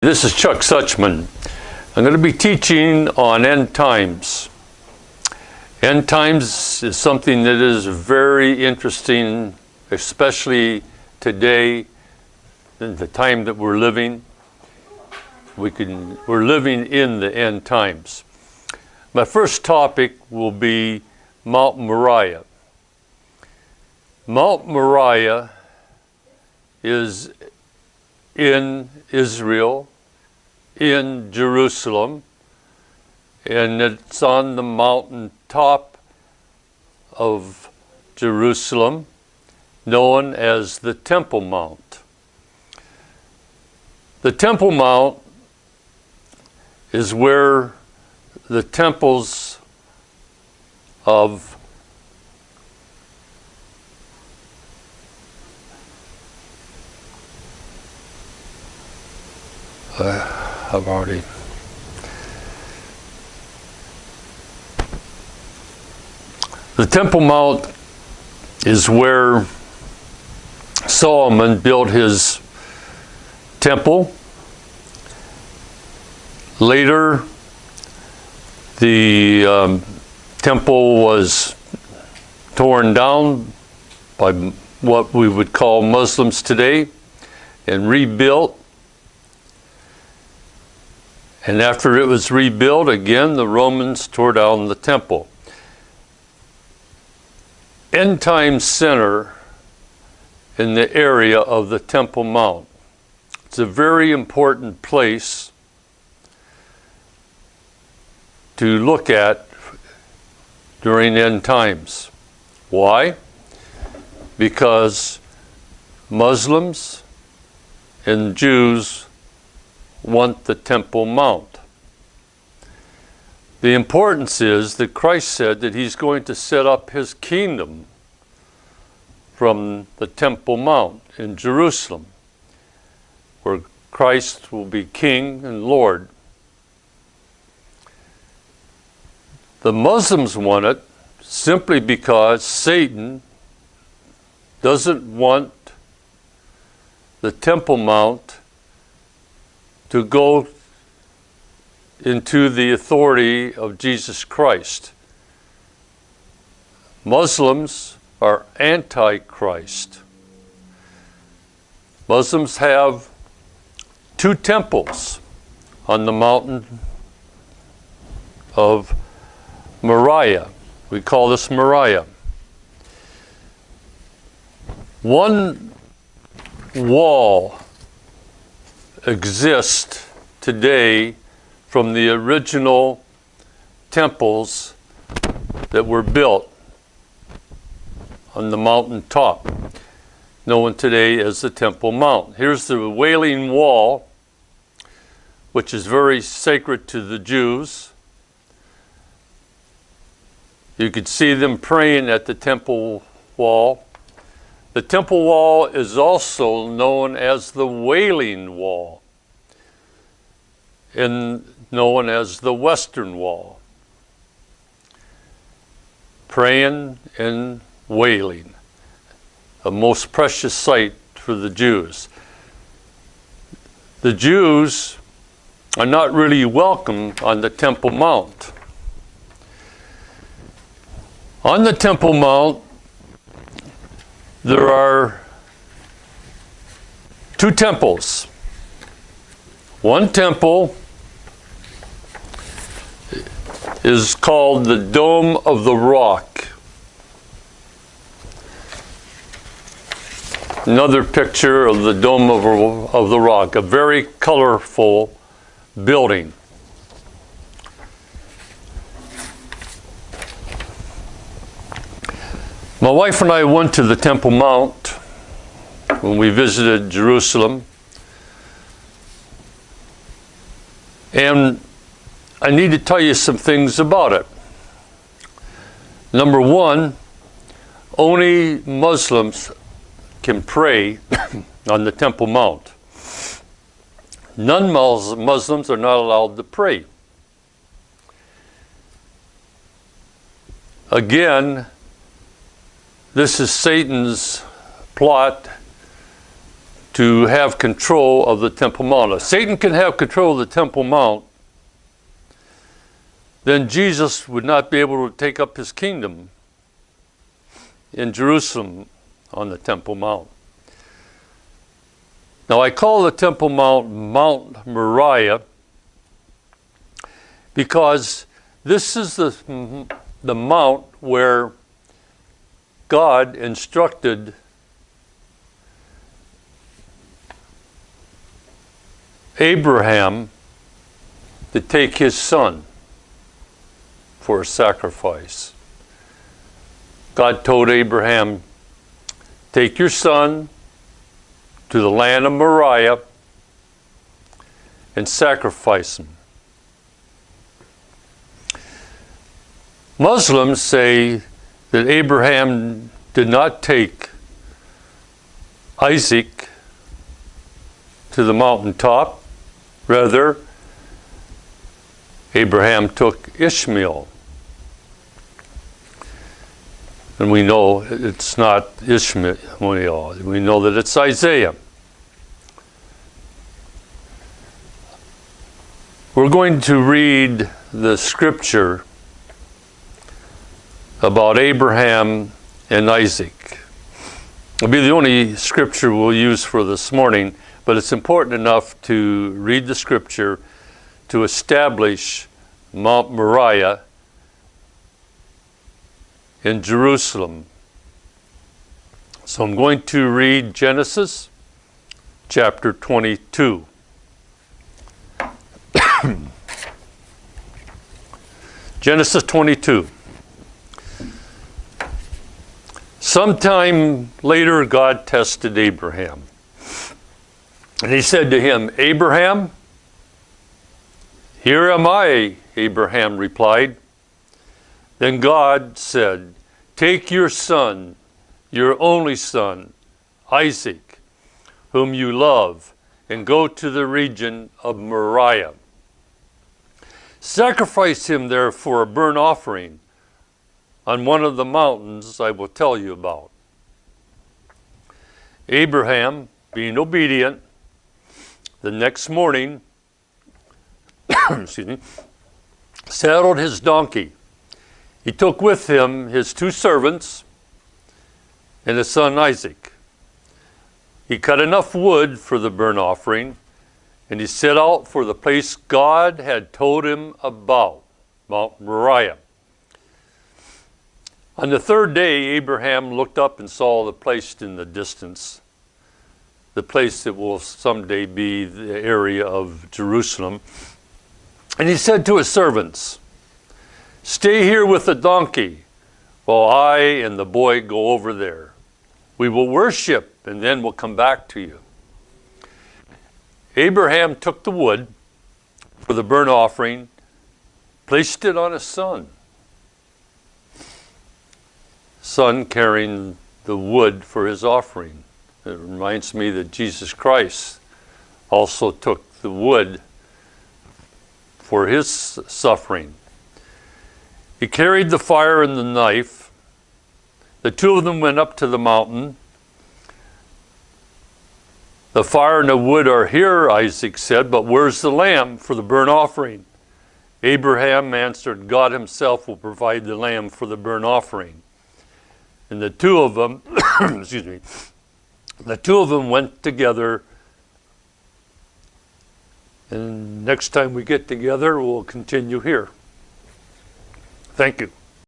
This is Chuck Suchman. I'm going to be teaching on end times. End times is something that is very interesting, especially today, in the time that we're living. We're living in the end times. My first topic will be Mount Moriah. Mount Moriah is in Israel, in Jerusalem, and it's on the mountain top of Jerusalem, known as the Temple Mount. The Temple Mount is where the temples of The Temple Mount is where Solomon built his temple. Later, the temple was torn down by what we would call Muslims today and rebuilt. And after it was rebuilt, again, the Romans tore down the temple. End time center in the area of the Temple Mount. It's a very important place to look at during end times. Why? Because Muslims and Jews want the Temple Mount. The importance is that Christ said that he's going to set up his kingdom from the Temple Mount in Jerusalem, where Christ will be King and Lord. The Muslims want it simply because Satan doesn't want the Temple Mount to go into the authority of Jesus Christ. Muslims are anti-Christ. Muslims have two temples on the mountain of Moriah. We call this Moriah. One wall exist today from the original temples that were built on the mountain top, known today as the Temple Mount. Here's the Wailing Wall, which is very sacred to the Jews. You could see them praying at the Temple Wall. The Temple Wall is also known as the Wailing Wall, and known as the Western Wall. Praying and wailing, a most precious sight for the Jews. The Jews are not really welcome on the Temple Mount. On the Temple Mount, there are two temples. One temple is called the Dome of the Rock. Another picture of the Dome of the Rock, a very colorful building. My wife and I went to the Temple Mount when we visited Jerusalem, and I need to tell you some things about it. Number one, only Muslims can pray on the Temple Mount. Non-Muslims are not allowed to pray. Again, this is Satan's plot to have control of the Temple Mount. If Satan can have control of the Temple Mount, then Jesus would not be able to take up his kingdom in Jerusalem on the Temple Mount. Now I call the Temple Mount Mount Moriah because this is the mount where God instructed Abraham to take his son for a sacrifice. God told Abraham, take your son to the land of Moriah and sacrifice him. Muslims say that Abraham did not take Isaac to the mountaintop. Rather, Abraham took Ishmael. And we know it's not Ishmael. We know that it's Isaiah. We're going to read the scripture about Abraham and Isaac. It'll be the only scripture we'll use for this morning, but it's important enough to read the scripture to establish Mount Moriah in Jerusalem. So I'm going to read Genesis chapter 22. Genesis 22. Sometime later, God tested Abraham. And he said to him, Abraham? Here am I, Abraham replied. Then God said, take your son, your only son, Isaac, whom you love, and go to the region of Moriah. Sacrifice him there for a burnt offering on one of the mountains I will tell you about. Abraham, being obedient, the next morning, saddled his donkey. He took with him his two servants and his son Isaac. He cut enough wood for the burnt offering, and he set out for the place God had told him about, Mount Moriah. On the third day, Abraham looked up and saw the place in the distance, the place that will someday be the area of Jerusalem. And he said to his servants, stay here with the donkey while I and the boy go over there. We will worship and then we'll come back to you. Abraham took the wood for the burnt offering, placed it on his son carrying the wood for his offering. It reminds me that Jesus Christ also took the wood for his suffering. He carried the fire and the knife. The two of them went up to the mountain. The fire and the wood are here, Isaac said, but where's the lamb for the burnt offering? Abraham answered, God himself will provide the lamb for the burnt offering. And the two of them, the two of them went together. And next time we get together, we'll continue here. Thank you.